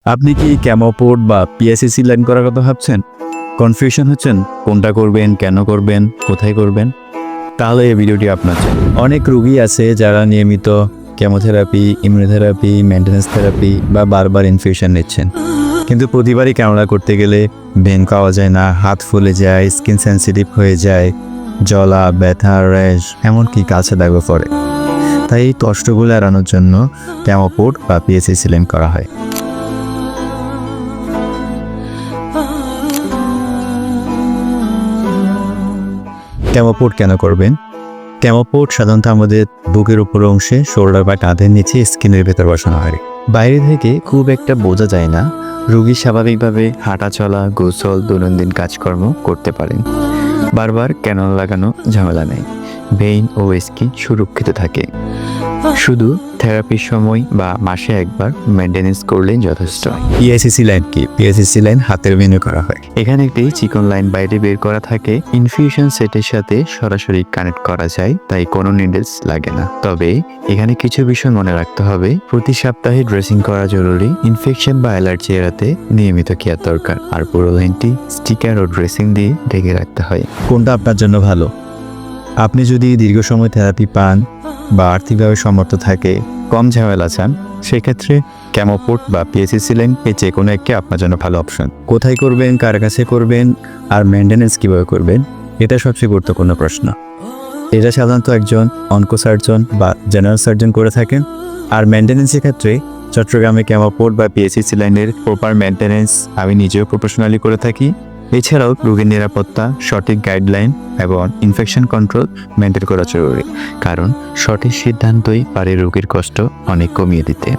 আপনি কি ক্যামোপোর্ট বা পিএসএসি লাইন করার কথা ভাবছেন? কনফিউশন হচ্ছেন কোনটা করবেন, কেন করবেন, কোথায় করবেন? তাহলে এই ভিডিওটি আপনার জন্য। অনেক রোগী আছে যারা নিয়মিত কেমোথেরাপি, ইমিউনোথেরাপি, মেইনটেন্যান্স থেরাপি বা বারবার ইনফিউশন নিচ্ছেন, কিন্তু প্রতিবারই ক্যানোলা করতে গেলে ভেন পাওয়া যায় না, হাত ফুলে যায়, স্কিন সেন্সিটিভ হয়ে যায়, জ্বলা, ব্যথা, র্যাশ, এমনকি কাছে দাগও পড়ে। তাই এই কষ্টগুলো এড়ানোর জন্য ক্যামোপোর্ট বা পিএসএসি লাইন করা হয়। ক্যামোপোর্ট কেন করবেন? ক্যামোপোর্ট সাধারণত আমাদের বুকের উপর অংশে, শোল্ডার বা কাঁধের নিচে স্কিনের ভেতর বসানো হয়। বাইরে থেকে খুব একটা বোঝা যায় না, রোগী স্বাভাবিকভাবে হাঁটা চলা, গোসল, দৈনন্দিন কাজকর্ম করতে পারেন। বারবার ক্যানোলা লাগানো ঝামেলা নেই, ভেইন ও স্কিন সুরক্ষিত থাকে। শুধু থেরাপির সময় বা মাসে একবার মেইনটেনেন্স করলেই যথেষ্ট। পিএসএসি লাইন কি? পিএসএসি লাইন হাতের ভেনে করা হয়। এখানে একটি চিকন লাইন বাইরে বের করা থাকে, ইনফিউশন সেটের সাথে সরাসরি কানেক্ট করা যায়, তাই কোনো নিডলস লাগে না। তবে এখানে কিছু বিষয় মনে রাখতে হবে। প্রতি সপ্তাহে ড্রেসিং করা জরুরি, ইনফেকশন বা অ্যালার্জি এড়াতে নিয়মিত কেয়ার দরকার, আর পুরো লাইনটি স্টিকার ও ড্রেসিং দিয়ে ঢেকে রাখতে হয়। কোনটা আপনার জন্য ভালো? আপনি যদি দীর্ঘ সময় থেরাপি পান বা আর্থিকভাবে সমর্থ থাকে, কম ঝামেলা চান, সেক্ষেত্রে ক্যামোপোর্ট বা পিএসএসি লাইন এই যে কোনো একটি আপনার জন্য ভালো অপশন। কোথায় করবেন, কার কাছে করবেন, আর মেইনটেনেন্স কীভাবে করবেন, এটা সবচেয়ে গুরুত্বপূর্ণ প্রশ্ন। এটা সাধারণত একজন অনকো সার্জন বা জেনারেল সার্জন করে থাকেন। আর মেইনটেনেন্সের ক্ষেত্রে চট্টগ্রামে ক্যামোপোর্ট বা পিএসএসি লাইনের প্রপার মেইনটেনেন্স আমি নিজেও প্রফেশনালি করে থাকি। এছাড়াও রোগীর নিরাপত্তা, সঠিক গাইডলাইন এবং ইনফেকশন কন্ট্রোল মেনটেন করা জরুরি, কারণ সঠিক সিদ্ধান্তই পারে রোগীর কষ্ট অনেক কমিয়ে দিতে।